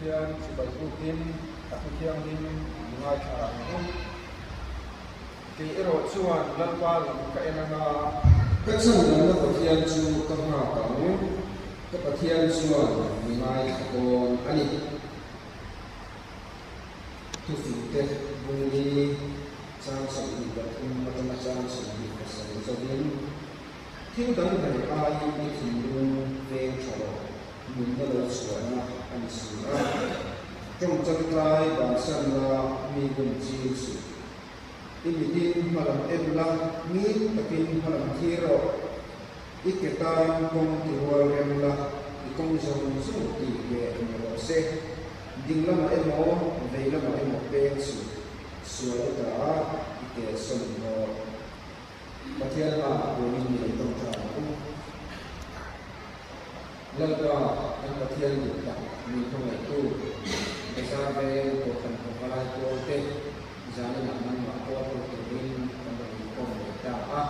Pathian si Baibutin Pathian din ngay thang ki ero chuan lalpal ka enanga các sân lớn là Pathian chu các hạ cảng các Pathian chuan ngay còn anh thu phí tết vùng đi sang sân đi và thùng mà tâm sang sân đi và sân cho đến thiếu đấng này ai đi thì luôn về thọ mình đã được sửa na anh sửa trong chân tay và sân là mi gần chiêu sự in tin mà làm em la mi tập in mà làm thi rồi ít cái ta công thì hoa em la thì công dùng số tỷ về em là xe đinh lắm em mò về lắm em một bên sửa cả cái sân rồi mà thiên là của mình để trong trà lần qua anh có thiên được đặt mình không phải tu để ra về của phần của lai của tết giá là năm mà của mình còn còn để trả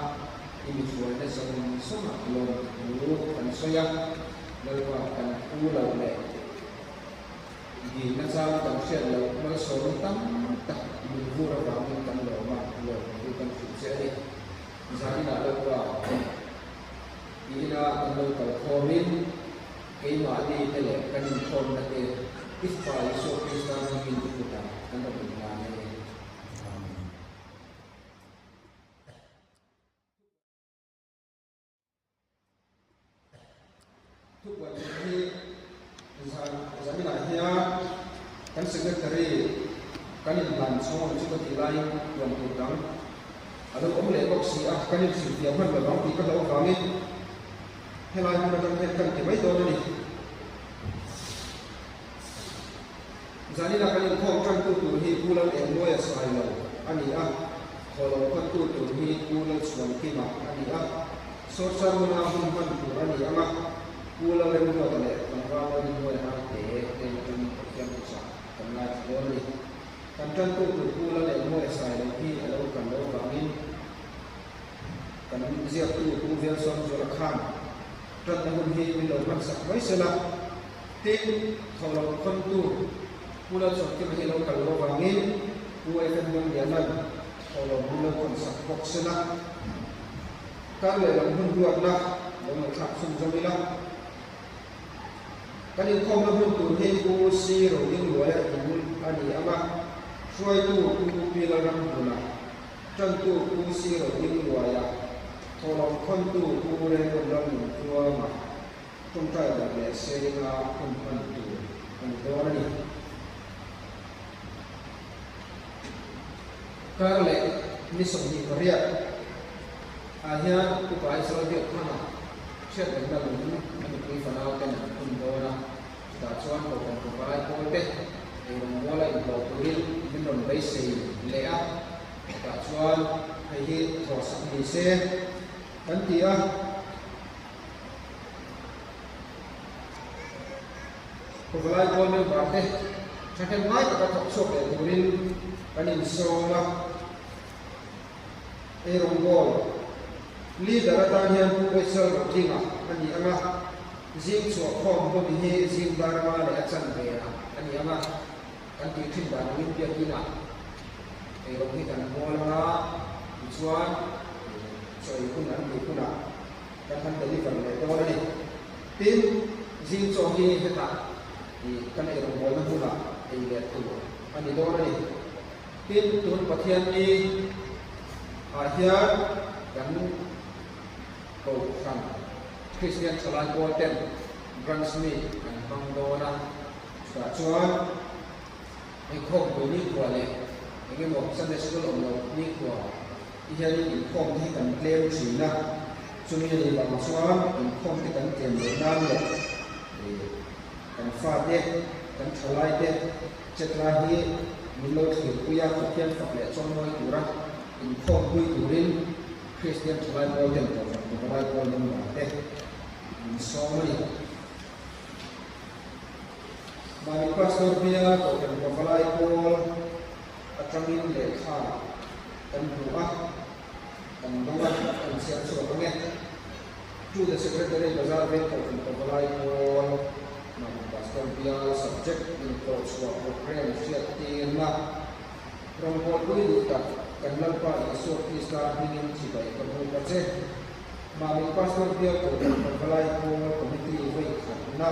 thì mình xuống để sống sống mặt luôn luôn phần xoay lần qua phần u lâu lệ vì nó sao chẳng chuyện lâu nó số tắm tập mình vui vào mình cần lâu mà lâu mình cần phải sẽ đi giá là lần qua ý là cần lâu cầu khô mình cái mà đi thế là cần khôn là cái ít phải số cái sao mình cũng được cần được mình làm nàyทุกวันที่จะมีหลายที่กันsecretaryกันยินบันช่องชุดที่ไล่รวมตัวกันแล้วผมเลยบอกสิกันยินสิ่งที่มันแบบบางทีก็เราฟังนี่ให้ไล่มันต้องเป็นกันที่ไม่โดนนี่จะนี่เรากันยินข้อกันตัวที่ผู้เราเองด้วยสายเราอันนี้ขอเราคนตัวที่ผู้เราส่วนที่มาอันนี้โซเชียลมีเดียมันตัวอันนี้Pula yang dua kali, kalau yang dua yang yang besar, karena boleh. Kantor tu pula yang dua saya lagi, kalau kami, kan siap tu biar soal kan. Dan tahun ini bila masak, baiklah. Tim kalau kantor pula soal kita kalau kami, dua yang jalan, kalau pula masak baiklah. Kalau yang dua lah, yang tak sungguh kan kau nak tu hei si roding luar yang ani ama suai tu pilar rambulan tentu si roding luar ya tolong kontu pure dalam tua ma tuntai dah sehingga kontu orang ni kerana ni semua karya akhirnya upaya selalu mana siap dengan ini fanau kan kundona tak cuan bukan kepada kote yang mulai bertulis minum besi lea tak cuan hai thos ni se kan tia kepada kote berarti saya mai tak tak sok bertulis kan insola erongol leader tanya buat soal tinggal ani ama zing so khom ko bi he zing darma le achan be ani ama kan ti thin dan win pia kina e ro ki kan mo la chuan so i kun an bi kuna kan deliver le to ni tin zing so hi he ta i kan e ro mo na kuna e le tu ani do ni tin tun pathian ni a hian kan ko kan Christian Salan Poten Brunswick and Bangdona sudah cuan ikut bunyi kuali ini mau Sunday school orang ni kuah ia ni ikut ni kan claim Cina cuma ni bang cuan ikut ni kan claim Vietnam lah kan Fadeh kan Thailand setelah ni milo kuya kukian fakir contoh kurang ikut kui turin Christian Salan Poten orang Poten so many. My pastor here, Dr. Kapalai Paul, Atramin Lekha, dan Buah, dan Buah, dan Siap Surabaya. To the Secretary Bazar Dr. Kapalai Paul, pastor biar subject in course wa program siat tina rompol kui tak kanal pa isot islam hingin sibai kamu kace mami pastor biar ko balai ko committee wei khanna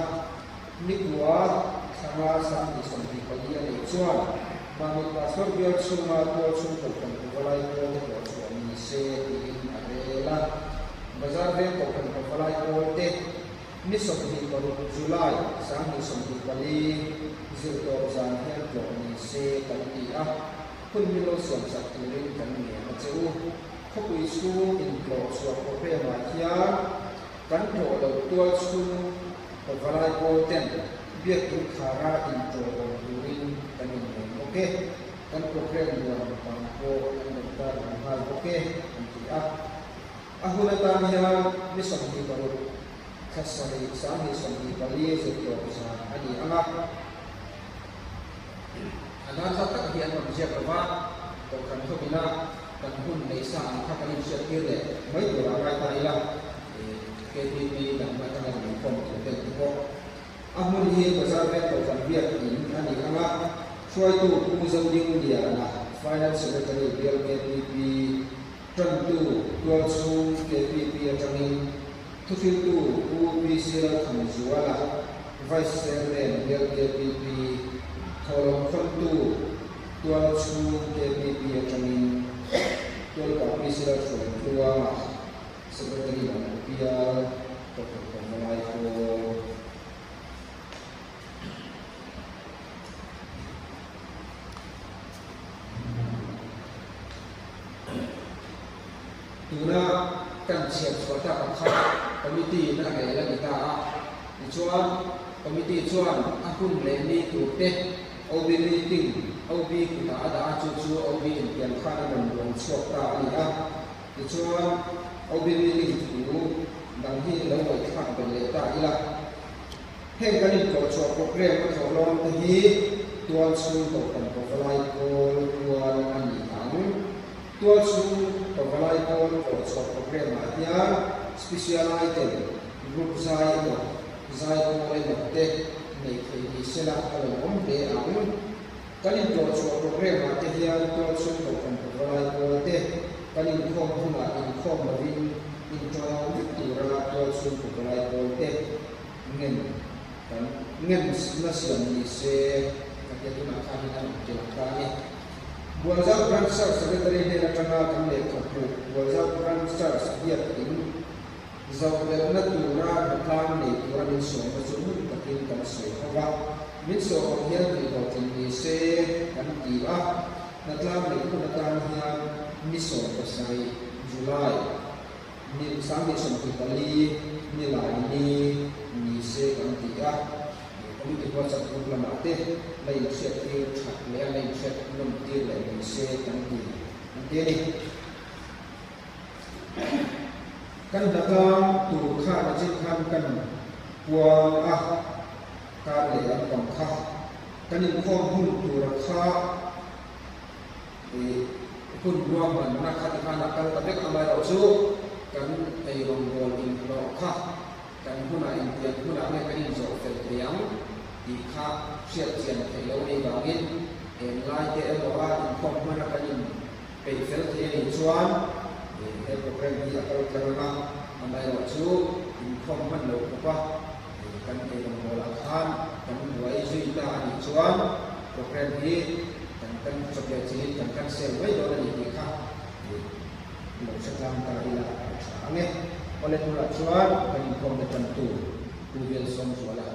nikwa sama sang isonti palia ni chuan mami pastor biar sunga ko sun ko balai ko ko ni se in arela bazar ve ko balai ko te ni somthi paru July sang ni somthi pali zirto san hen ko ni se kalti a kun mi lo som sak turin kan ni ma cheu khopui su in klo so ko pe ma thia kan tho lo tual su ko valai ko ten biak tu khara in to lo turin kan ni oke kan program buat pang ko kan ta hal oke anti a ahuna ta hiya ni somthi paru kasari sami somthi pali zirto san ani anga anak tak hian ma bia ka wa to kan tho bina kan hun nei sa kha kan sia kire mai to ra kai tai la KTP dan ma kan ni form te ko amun hi bazar ve to kan bia in ani anga suai tu ku zau ding dia na finance secretary bial KTP tran tu tual su KTP atangin tu fil tu UPC la kan juala vice president bial KTP tolong kontu tuan su KPP atangin tuan kami sila su tuan sekretari dan biar tokoh mulai ko tuna kan siap suatu kakak komiti nak gaya kita tuan komiti tuan akun leni tu teh OB meeting, OB kita ada acu OB yang khana dan swasta ni Tuan OB meeting itu dan hi lawan khana berleta ila. Heng kali kau program tolong tadi tuan su kan pembalai kol tuan ani kamu tuan su pembalai kol program dia special item group saya ko nei khi sela kalau de amun kalin to so program ate hian to so ko kan provide ko te kalin khom huma in khom rin in trial tura to so ko provide ko te ngen na siam ni se ka tu na khan na ke ka ni bualza branch secretary de la tanga kan le ko bualza branch dia in zau le na tura na kan ni tura min so ma so in kan so hawa min so hian ni ko tin ni se kan ti a na tlam ni ko na tan hian ni so ko sai July ni sang ni so ki pali ni lai ni se kan ti a ko mi ti ko sa ko la ma te lai se ti thak le lai se nom ti lai ni se kan ti ni kan dalam tu kha na jin khan kan puang a ka le an kam kha kanin khom hun tu ra kha kun ruang man na kha ta na kan ta bek amai ro chu kan ai rong bol in ro kha kan huna in tian huna ne kanin zo fel triang di kha siat sian thai lo ni ba ngin en lai te lo a in khom huna kanin pe fel te ni chuan e program ni akal karana amai ro chu in khom man lo pa kan ai rong bol khan kan buai zui ta ni chuan program ni kan sebagai ciri kan sel wei do ni ka mo sakam ta ila ange oleh pula chuan kan kom tertentu kuil som suala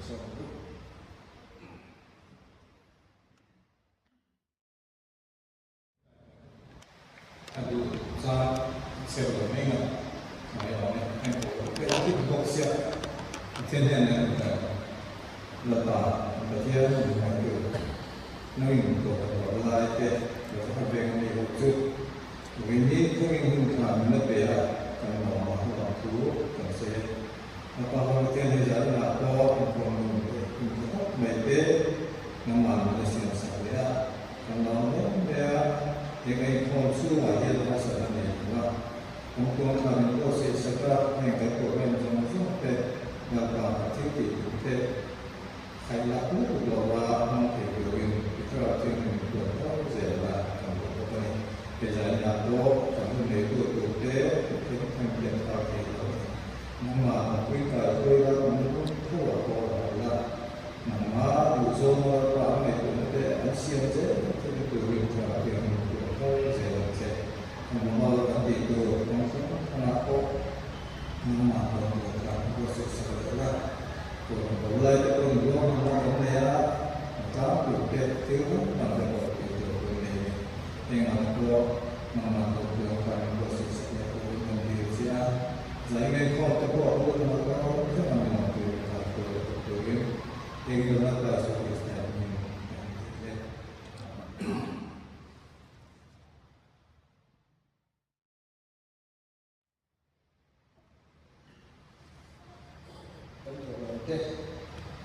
so adu sa sel do menga mai ole kan ko ke ti ko sia ten den na la ta ba dia ni ma ko noi ko la te yo ha be ni ko chu we ni ko ni hun ka na pe ya kan no ma hu ta tu kan se na pa ha te ne ja na ko ko no me te na ma na se sa ya kan no me ya ye kai ko su wa ye na sa na ne wa ko ko na ni ko se sa ka ne ka ko ne so so te na pa ti ti te khai là cũng được là mong thể biểu hiện cho trên mình được có dễ là trong cuộc đời bây giờ là đó trong cái của thực tế cái thành viên tạo thể nhưng mà quý cả tôi là cũng không có là mà dù cho là này cũng để anh xem dễ cái biểu hiện cho việc mình được có dễ là dễ mà cái gì được cũng không có nhưng mà được làm có sự sự là của lại cái con người nó trong này á có được cái thiếu mà được được này nhưng mà được phải có sự sự của mình thì sẽ giải ngay khó cho họ luôn mà có rất là nhiều từ cái đó là sự việc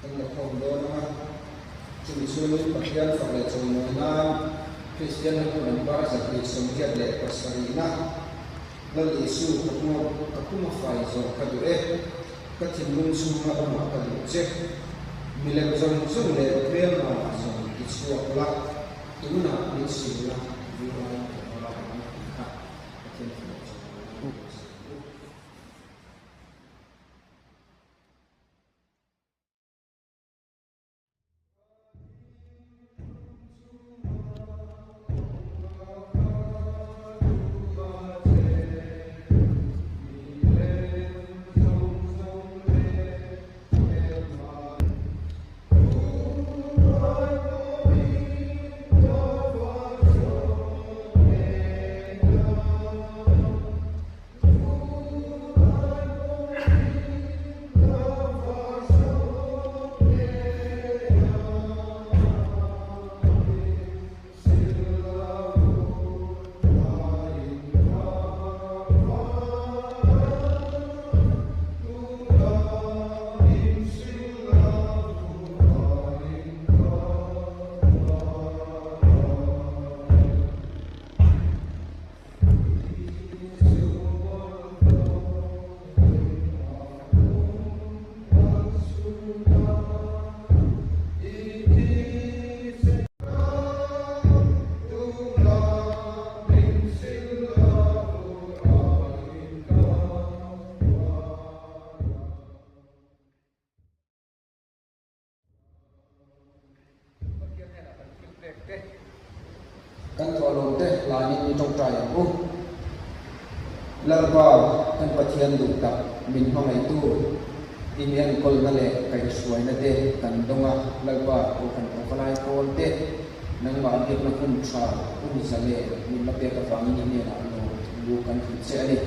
tăng lực không đó mà chúng tôi bắt đầu phải là chúng nó Christian nó cũng bảo rằng cái sống thiệt lệ của Sarina nó là Giêsu cũng phải rồi cái điều ấy các thiên linh su mà nó cái điều chết mình làm trong lệ về mà trong cái số là đúng là mình sử là vì vậy nó là cái thiên kan tolong teh lani ni trong trai aku lerba kan pathian du tak min hong ai tu indian kol na le kai suai na te kan donga lerba ko kan opalai kol te nang ma dik na kun cha kun zale min na te ka wangi ni na no lu kan fi che ani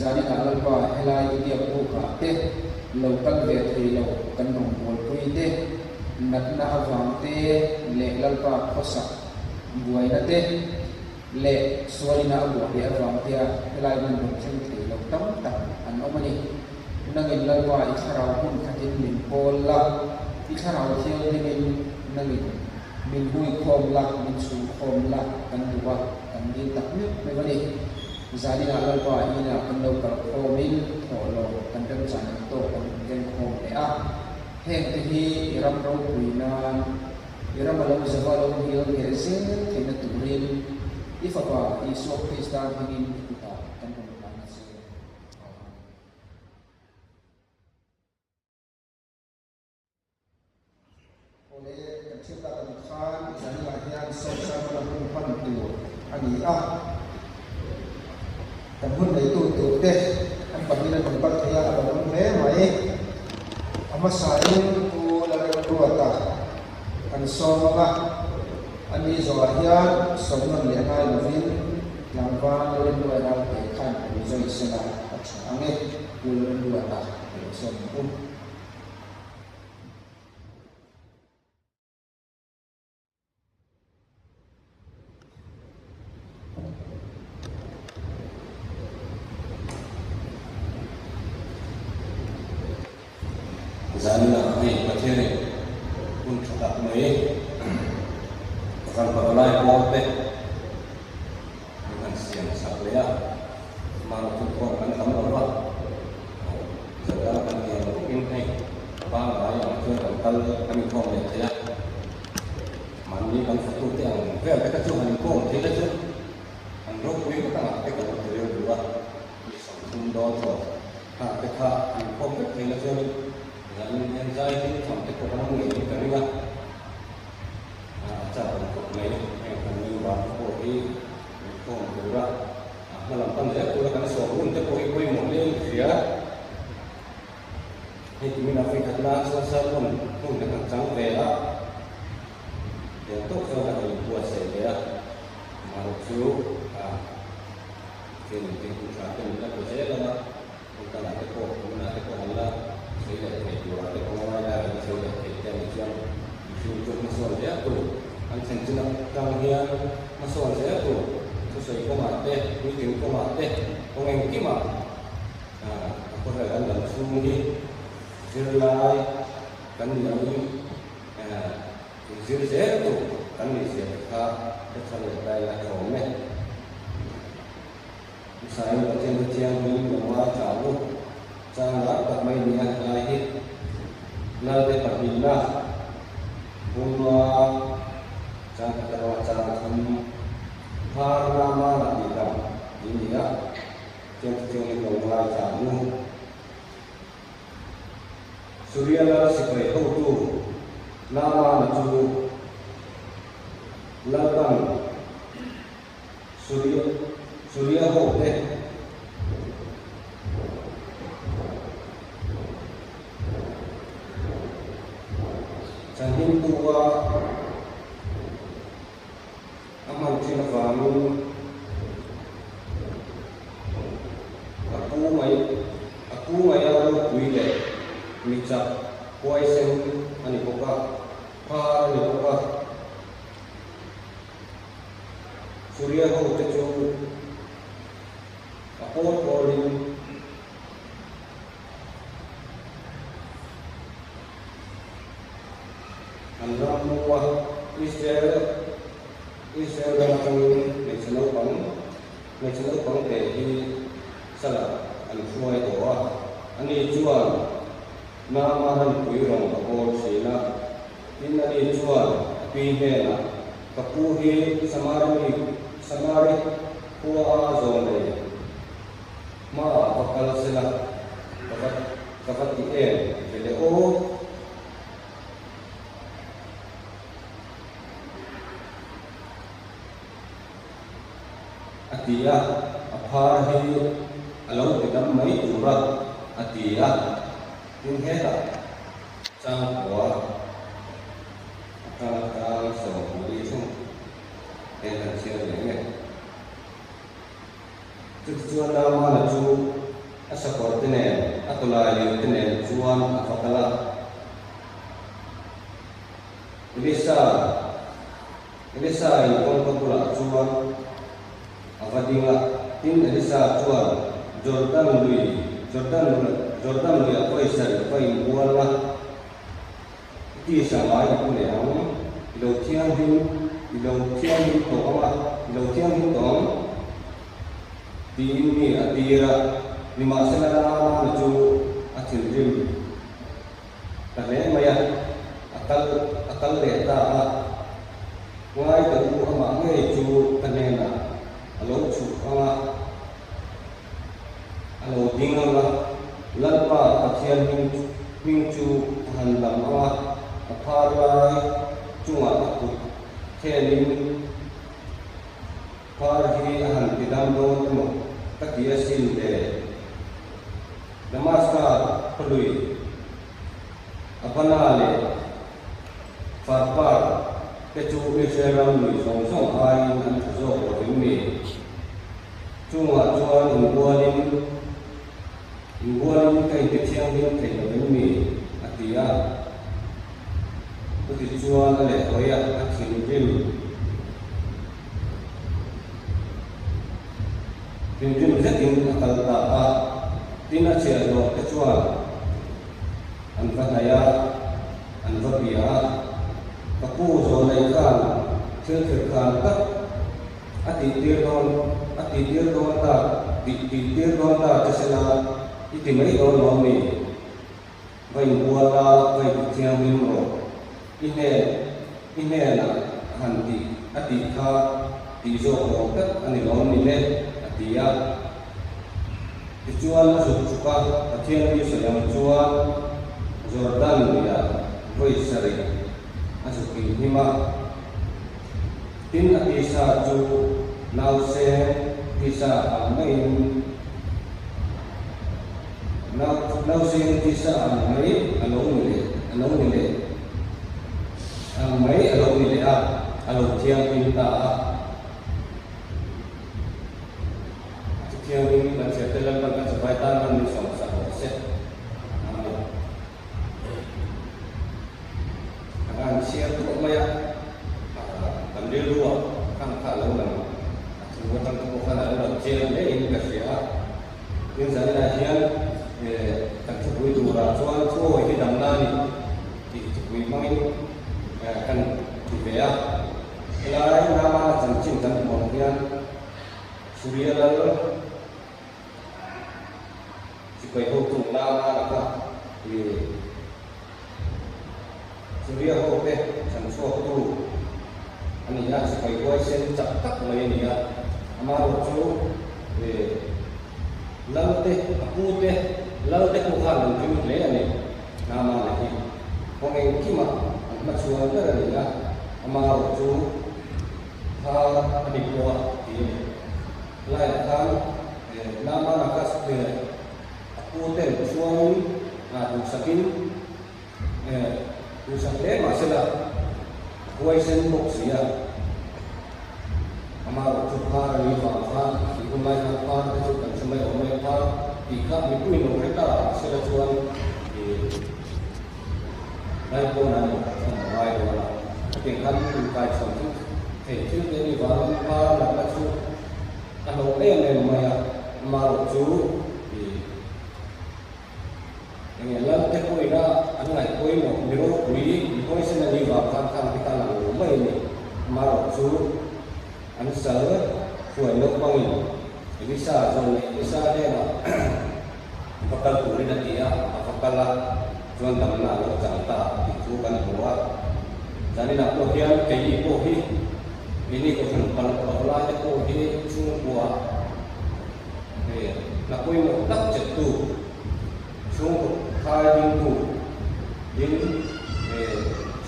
zani ka lerba helai dia ko ka te lo kan ve thei lo kan nong bol pui te nat na awang te le lerba khosa buai na te le suai na abu dia awang te helai mun dong chen thei lo tam tam an omani nangin lalwa ikharau hun khatin min pol la ikharau thial dingin nangin min hui khom la min su khom la kan duwa kan din tak mi me bani zani na lalwa ina kan lo ka khomin tholo kan dam chan to kan gen khom le a heng te hi iram ro puina iram alam zawalo hial ge sin thina turin ifapa isok krista dingin kita kan kita akan khan jadi lahian sama dalam pan tu ani kan hun itu teh kan pagina tempat kaya abang mai ama sain ku lalai dua ta kan soma ani zohian somna lianai lovin yang van lalai dua ta kan zoi sena ange ku lalai dua ta somna zani na ai pathere kun thata mai kan pagalai ko pe kan siang saklea maro tu ko kan kam ro ba jaga kan dia in ai pa la ya tu kan kal kami kong le thaya mani kan photo te ang ve ka chu han kong thei la chu ang ro pui ka ta te ka te re duwa ni sam thum do tho ha te kha ang kong te thei la chu yang anxiety tham te ko nang ngi ka ri ga cha ko mai ni kan ni wa ko hi kong du ra malam pan le ko kan so un te ko i mo le riaให้ที่มีนักวิเคราะห์ส่วนสกุลพุ่งในทางจังเวลาเดี๋ยวต้องเข้าไปตัวเสียมาดูฟิวเป็นผู้ชายเป็นนักวิจัยแล้วนะองค์การเทคโนโลยีนักเทคโนโลยีใช้ได้ในตัวเทคโนโลยีได้ใช้ได้ในแต่ละอย่างฟิวจุดมาส่วนเดียวตัวอันเช่นจังกลางเฮียมาส่วนเดียวตัวทุกสิ่งก็มาเตะมีถึงก็มาเตะตรงเองกี่มาคนละกันแบบสุ่มนี้Zirlai kan yang zir tu kan ni siapa kalau dah lah kau misalnya macam ni bawa cawu jangan tak main niat lahir nanti berbina bunga jangan terlalu jangan harama lagi dah ini ya jangan bawa cawu Surya la sipai tu nama naju lapan Surya ho deh Jangan tua amal cina fahamu aku mai aku kuile Micap poison ani poka pa ani poka Surya ho tecu apot rolling andam muah Israel datang national pang te hi sala an fuai doa ani jual Namahan kuirong kapor sila inani jual pihela kapuhi samari kuwa zone ma bakal sila kapat ien jadi atia apharhi alau tidak mai turah atia Yung heta sang kuwa kang so muli sung etan siya lenge tujuan nama na ju asa kortine atula yutine juan afakala Elisa yung pagpula juan afadinga tin Elisa juan Jordan lui apa isar apa imbual lah itu sama itu le ang ilo tiang hin to di ini atira lima senara menuju akhir karena maya akal leta ngai tu ama ngai ju kanena alo chu alo dinga Lalpa kacian mingcu handam awak aparai cuma aku tenim parhi ahan tidam domo takia sinde namaskar pelui apanale farpar kecu miseram lui song ai nan zo ini cuma cuan umbuanin Ibuan kai kecil yang kai lebih atia, begitu jual le koyak akhir Jim setting akal tapa tina cia do kecual anfataya anfapia kapu zolai kan cerkan tak ati tir don ta kesela iti mai don lomi vai buala vai tiang min ro ine na hanti ati kha ti zo ko kat ani lo ni le atia chuan zo chuka athian ni so yang chuan Jordan ya voi sari asu ki hima tin ati sa chu nau se tisa amain nau se tisa amai along ni le amai along ni le a along thiang pinta a thiang ni ban se telan ban ka sabai tan ban ni som sa ho se ang siya to maya tamdil dua kan ka lo lang bukan bukan ada jalan ini kerja yang saya nahian tak cukup itu racuan semua ini damnani cukup main kan dibayar lain nama cancing dan kemudian surya lalu supaya hukum nama apa surya hope cancung tu ani ya supaya kau sen cakap lain ya amaro chu laute apute laute ko khan ju le ani nama nahi kongen kima ma chuan da ni ya amaro chu ha ani ko ti lai khan nama nakas pe apute chuan na tu sakin tu sakle masala koi sen boksia amaro chupar ni fa ikumai fa tu kan semai omai fa ikap ni kuin no reta sela chuan dai ko na mai do la ke kan tu kai som tu te chu te ni wa pa la la chu ano le ne mai amaro chu yang la te ko ina angai ko no miro kui ko sen ni wa kan kan kita la mai ni amaro chu anh sợ tuổi lúc bao nhiêu vì sao rồi vì sao đây là phát căn tuổi là gì à phát căn là chuẩn tầm nào là chẳng ta thì chú căn của cho nên là cô hiền cái gì cô hi ini ko phần phần còn lại cô hi chung của thì là cô một tắc trật tu chung khai điên tu điên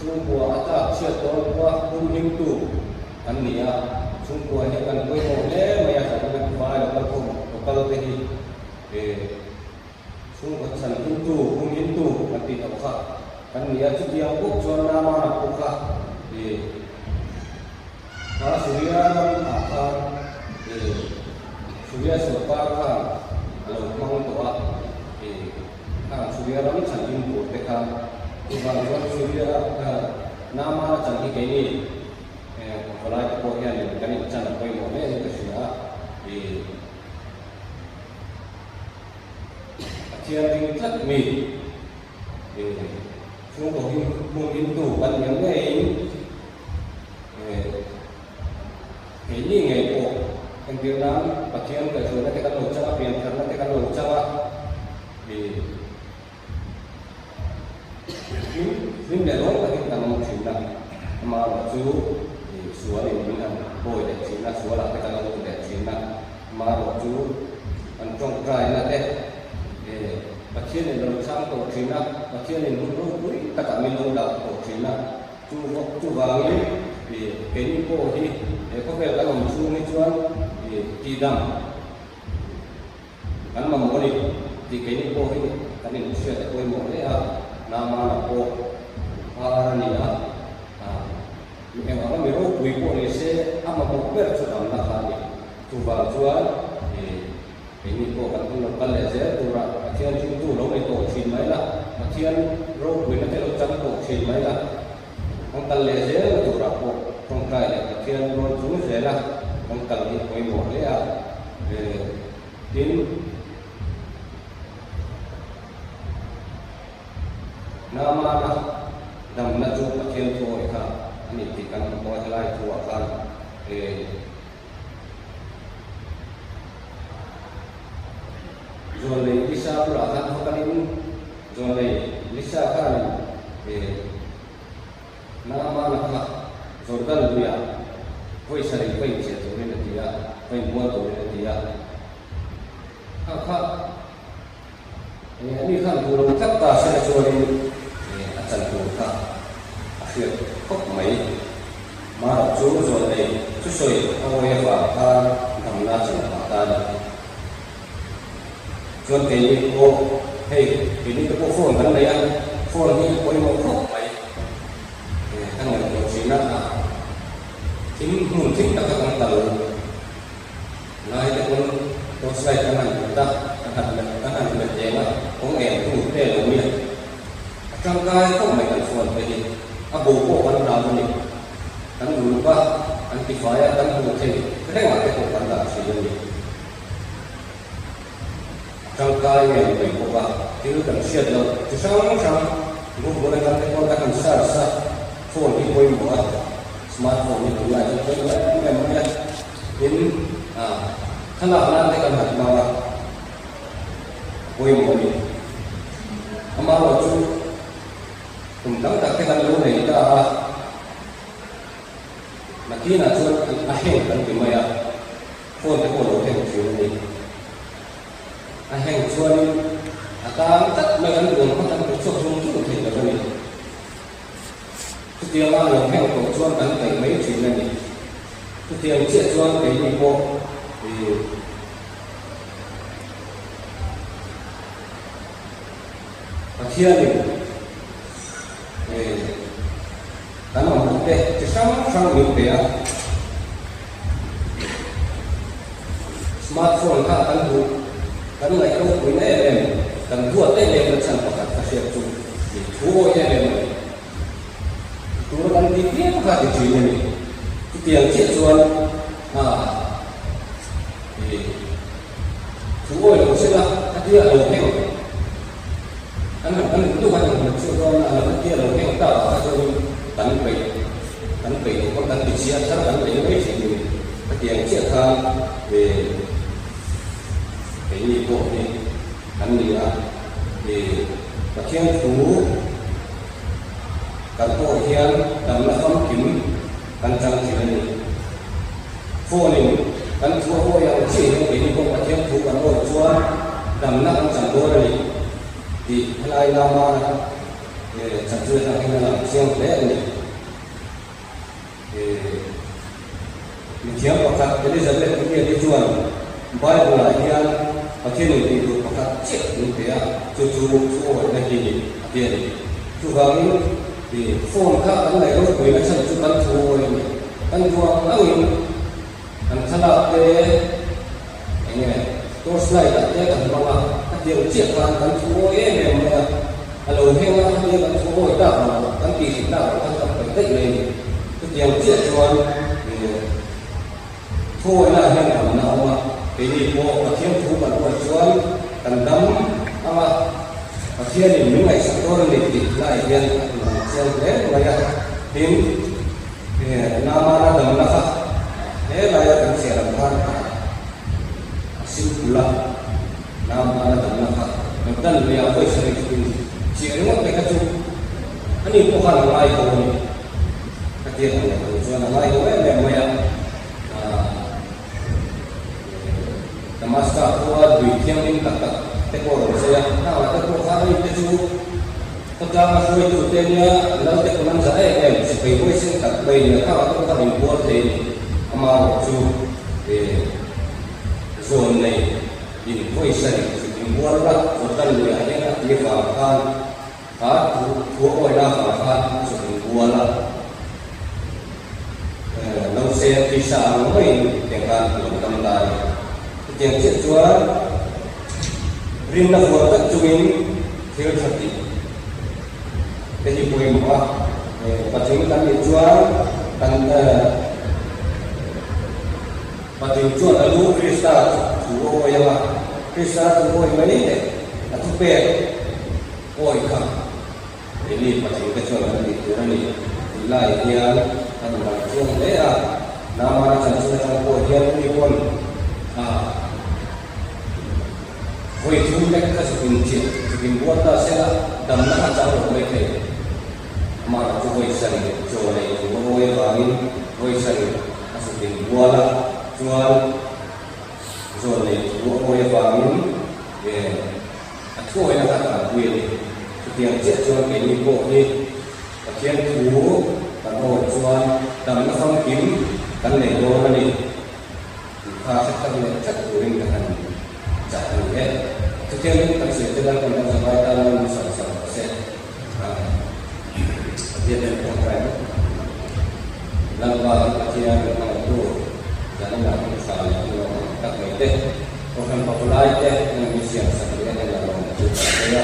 chung của ta chưa tối qua cung điên tu anh nia chung của những con quay một lẽ mà nhà sản xuất phải là con không có câu thế thì chung của sản xuất tu cung điên tu anh tìm được khác anh nia chút dia quốc cho nama là quốc khác thì surya akan surya sepakat kalau mau doa kan surya ram cantik bote kan ibarat surya nama cantik ini kalau kita lihat kan ini cantik koi mana itu surya acian tingkat mi sungguh mungkin tu kan yang lain ini ngepo yang bilang bagian kejualan kita locak biar karena kita locak di film dalam lagi kita mau cerita sama waktu di suara yang bilang boy dari Cina suara kita lalu dari Cina sama waktu ancong kaya nanti bagian yang locak ke Cina bagian yang menurut kita kami locak ke Cina coba ini vì cái như cô thì có vẻ là làm chung với chuan thì kỳ đam anh mà muốn đi thì cái như cô thì cái này sẽ là cô muốn đấy à nam mà cô à này à em nói mình có quý cô này sẽ ăn mà một bữa cho làm là khá đi tu vào chuan thì cái như cô cần cũng là cần lẽ dễ tu ra thiên chúng tu lâu này tổ chín mấy là thiên rô quý nó cái lâu trăm tổ chín mấy là ông ta lệ dễ là chủ đạo bộ trong cái này khi anh nói chúng dễ là ông ta đi quay một lẽ à đến nama là đầm là chụp khi anh thôi cả anh thì cần coi lại chụp kan rồi lấy đi sao là kan không cần cho này lisa kan nama nak Jordan dia voi sari voi che to ne dia voi mo to ne dia ha ni kan tu lo kap ta sa cho ni acan tu ka akhir kok mai ma chu zo này chu soi ao ye va ka tham na chi ma ta ni chuan ke ni ko hey ini ko phone kan này anh phone ni ko mo kok mai thằng này ko chi na chính hùng thích các con tàu nói cái con tôi xây cái này ta các hành lực vậy mà có nghề cũng một đề là nguyên trong cái không phải cần phồn về gì bố của con nào vậy anh đủ ba anh thì phải anh đủ thì cái này là cái của con là sử dụng gì trong cái nghề mình của bạn thì nó cần siết rồi thì sao cũng có cái con ta cần xa phồn đi quay một smartphone itu lah jadi memangnya ini kenapa nanti kan hati mawa koi moni amawa tu tentang tak kenal lu ni dah nanti nak tu akhir kan dimaya phone tu kalau yang tu ni akhir tu ni akan tak macam tu macam tu sung thì là cái cái tiếng là lòng heo của chuan cắn cày mấy chuyện này cái tiếng chia chuan cái gì cô thì thiên thì cắn lòng một cái sang nhiều cái smartphone khác cắn lại đâu quý này em cắn thua tay lên nó chẳng có cả việc chung thì thua cho em turun di dia bukan di sini ni. Itu yang cik tuan, semua yang sudah dia lomeng. Kan itu kan yang tuan dia lomeng tahu apa tu tan pei kon tan di siap sana tan pei ni sini. Itu yang cik kan ini tu ni kan dia bagian tu kan ko hian dam la kham kim kan chang chi ni phone ni kan thu ho ya chi ni ko pa thiam thu kan ho chuan dam na kan chang do ni ti lai la ma chang chu ta hin la chiang le ni ni thiam pa khat Elizabeth ni di chuan Bible la hian pa thiam ni tu pa khat chi ni pe a chu ho na ki ni ti ni chu ga ni thì phone khác anh này có quyền là chân chúng ta thu rồi anh thua áo in anh thay đổi cái anh này tôi slide đặt cái cần bao nhiêu cái điều chiết vào anh thua cái này mà alo heo anh đi anh thua rồi đó anh kỳ sinh đạo anh tập phải tích lên cái điều chiết cho anh thì thua là heo làm nào mà thì bộ và thiếu thu bản của cho anh cần đấm ama thiên thì những ngày sau đó thì lại hiện xem thế mà ya tim nama na dam na kha thế là kan se ram khan sim pula nama na dam na kha dan ya voi se ni chỉ nó cái cái chung anh đi có khả lại ko ni cái tiền này cho nó lại ko em mà ya namaskar ko dui thiam in tak te ko se ya na ta ko kha ni te chu Pagka suy tu tên lâu te kunan sa em si pay boy sin tak bay na ka ko ka rin po te ama chu zone này in boy sa ni in buar ra ko tan lu ya na ti fa kan ha tu oi na fa kan so in buar la lâu xe ti sa no mai te kan lo tam lai tiang chiat chua rin na ko tak chu in theo thật jadi poin apa? Pasal kita dijual dan pasal jual lalu kristal, jual yang apa? Kristal jual yang ini deh, atau per, poin kan? Ini pasal kita jual nanti jual ni, nilai dia kan jual dia, nama macam poin dia ni pun, poin tu mek ka sukin chi sukin buata sela dam na cha ro mai the ma chu voi sari cho le wo voi wangin voi sari asukin buala chuan zo le wo voi wangin ye athu ina ka ta wi chu tiang che chuan ke ni ko ni pathian thu kan ho chuan dam na sam kim kan le do na ni kha sa ta le chat ring ka han cha ni he Kemudian kami sedang mencapai dalam sama-sama set. Dia dan program. Lalu kajian tentang itu dan nak misalnya itu tak mete program popular itu yang bisa sebenarnya dalam juga saya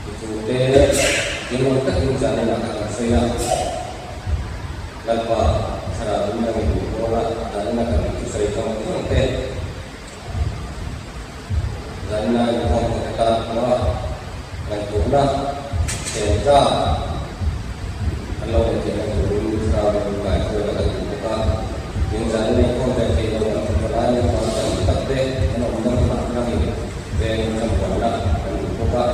itu deh yang tak misalnya nak saya lalu cara dunia itu pola dan nak itu saya tahu itu dan yang kita bahwa yang guna sehingga kalau kita turun sekarang mulai kita kita yang jadi ini pun dari dalam perjalanan yang macam kita deh menonton makna ini dan macam mana dan kita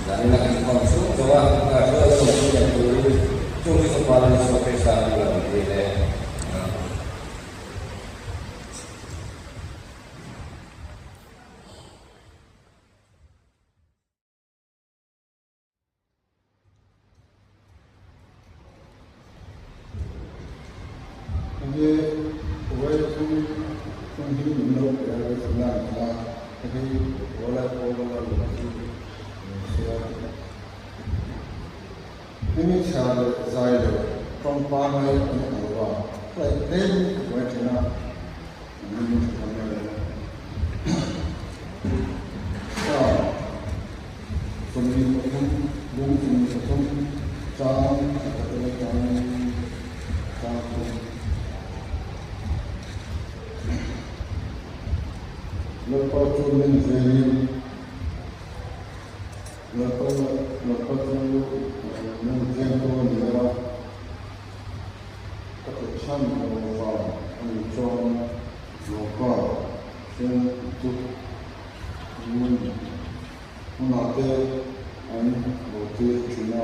dan nak konsum coba kalau konsum yang turun cuma separuh sampai saat ini deh. Ini cara saya perempuan ini adalah lain wajibnya ini sebenarnya. Kemudian mungkin jangan lepas tu menjadi lepas tu mungkin tu dia keputusan bahwa untuk lokal untuk menate motif Cina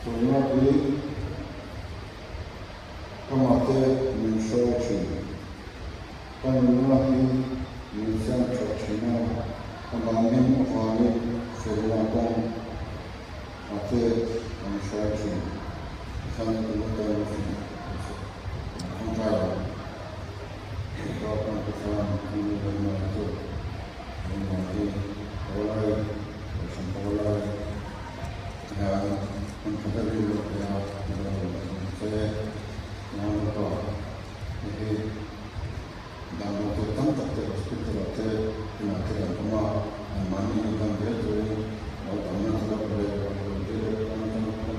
Cina ini kemate mensuci Penulahi Indonesia Cina Kemamin Wali Selatan Ate Mensuci Sangat berlebihan Antara Beberapa kesalahan ini dan itu menjadi oleh oleh yang menjadi yang saya menganggap ini dan untuk tanpa tersedia dengan rumah mani dan betul atau mana boleh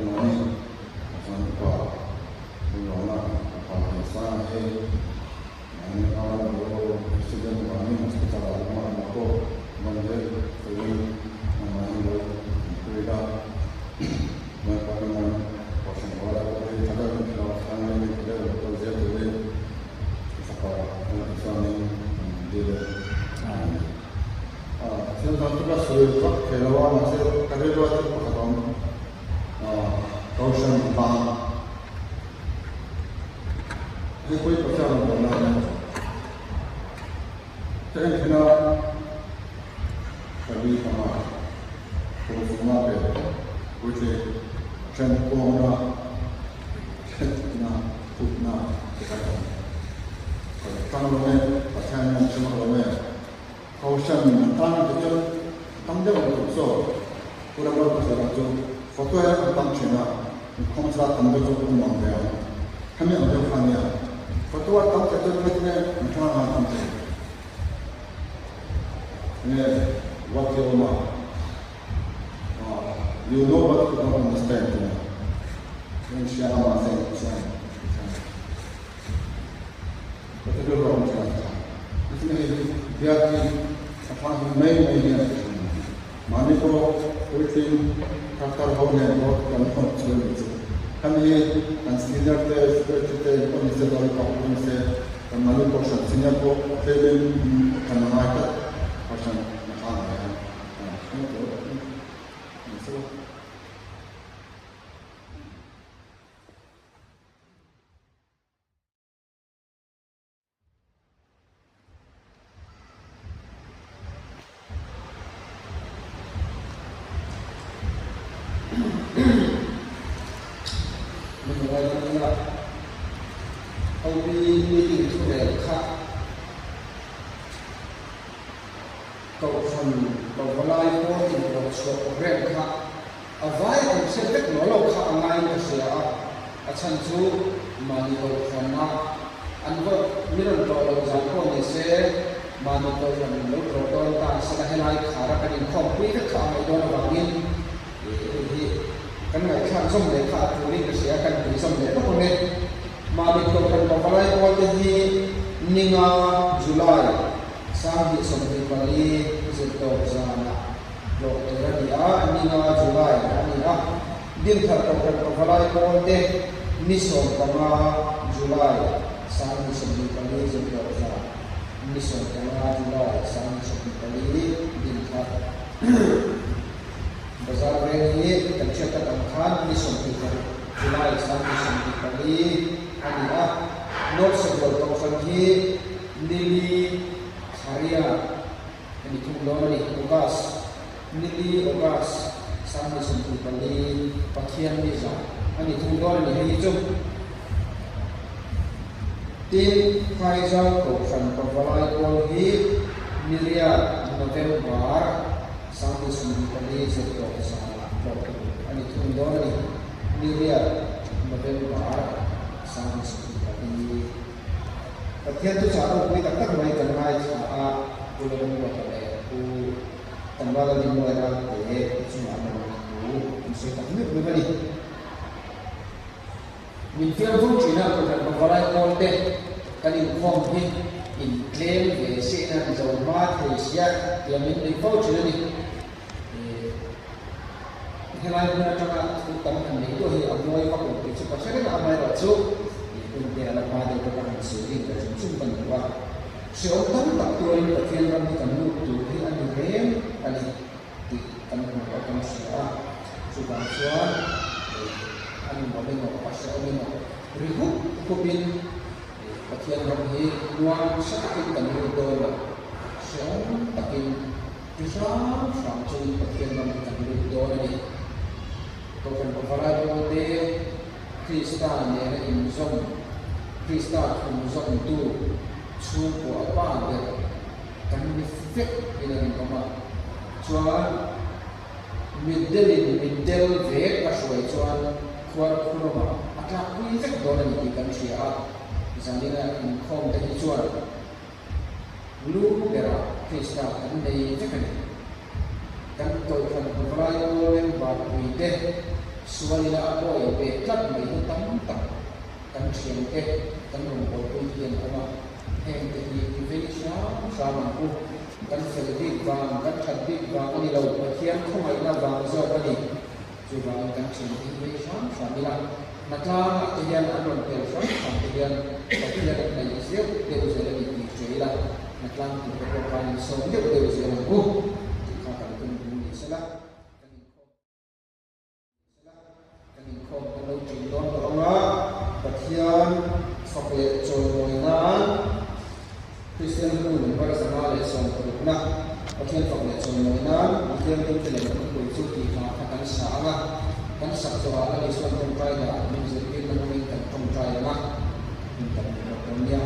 mani tanpa menolak apa yang ini orang baru presiden mani sekitar rumah aku menjadi sering mani berbeda mereka dengan pasang orang dari negara negara ini tidak bekerja dari saya tugas sebagai relawan saya kerja di Pakatan kawasan Bang ini koi perjalanan benar saya kena pergi sama kursusnya which cempona tutna kita Kalau pasal yang cuma kawasan tanah kecil, tamde untuk so, kurang pasal itu, foto yang tentang Cina, kawasan tamde itu pun mampu. Kami ada fanya, foto yang kecil macamnya macam mana tamde. Ini what you know, you know but you don't understand. Ini siapa masih betul orang Cina. Ini dia apa namanya mana ko kucing kakak orang yang kan konsumsi. Kami consider the seperti kondisi dari kampung se, kami ko Singapore, Thailand, Kanada, hoshan matang ya itu itu cậu phần cậu có lai có thì cậu số rèn khá ở vai cậu sẽ biết nó lâu khá ngay cái gì à chân chú mà đi cậu phần na anh vợ biết là cậu lâu dài có thì sẽ mà đi cậu phần lâu cậu đôi ta sẽ là hay khá ra cái điểm không quý tất cả mọi đôi là bằng nhiên thì cái này khá xong để khá chú ý cái gì cái gì xong để nó không nên mà đi cậu phần cậu có lai có thì nhưng July sang di something kali zito zana lo era dia ni na July ni na din thar ko falai ko te ni som kama July sang di something kali zito zana ni som kama July sang di something kali din thar bazar re ni kan cheta kan khan ni something kali July sang di something kali ani a no sebol ko fangi nili Maria ini tumbuh ni August nili August sampai sentuh kali pakaian bisa ini tumbuh ni hari itu tim Faisal Kofan Pawalai Kolhi Nilia November sampai sentuh kali setelah sana ini tumbuh ni Nilia November sampai sentuh kali Pakaian tu cara kau tak tak mulai kenal cara pulau buat apa? Ku tambah lagi mulai ada cuma ada tu mesti tak ni berbalik. Minfian pun Cina pada pembalai kolde kali form ni in claim Malaysia dan Jawa Barat Malaysia yang ini kau Cina ni. Helai pun ada utama ni tu hi amoi pakut itu pasal kan amai racu. Kemudian ada pada perkara sendiri dan sumber bahwa seorang tak tuan bagian rambut kamu tu dia ada rem kali di kamu melakukan sesuatu sudah suan anu boleh nak pasal ini nak beribu kupin bagian rambut nuan sakit kamu doa seorang tapi bisa sampai bagian rambut kamu doa ni kau kan berfarai dia Kristen yang inzom Kristen inzom itu suku apa dia kan mifik ini nama cuan middle vek asal cuan kuat kurma atau mifik dolan di kan siapa misalnya income dari cuan lu bera Kristen ini jangan kan kau kan berperai oleh bapa itu sualila apa ya bekat mai hitam kan siang kan rumput pujian apa yang jadi Indonesia sama aku kan sedih bang kan sedih bang ini laut bagian kau mai na bang so tadi coba kan siang Indonesia sambil naklah bagian anu telefon bagian dari Israel dia sudah di Israel naklah untuk paling so dia sudah aku kata itu di salah kalau contoh bahwa bagian fakir contohnya Kristen pun bersama lesan perutna bagian fakir contohnya bagian penting untuk cuti akan sangat kan seksual lesan percaya menjadi menunjukkan percaya untuk dunia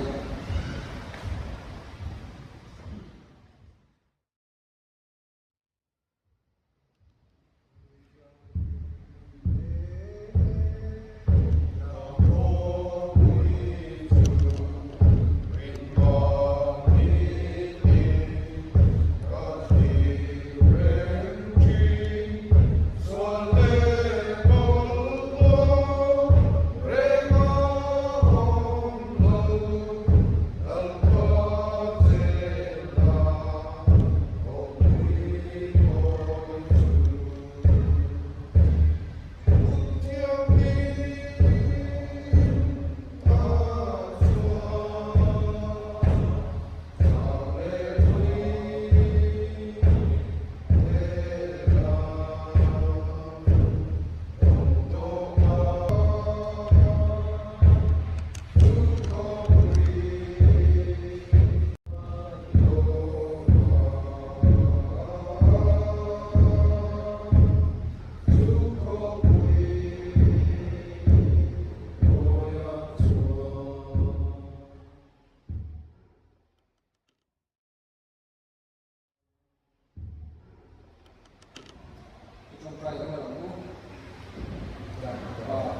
trong tay các bạn muốn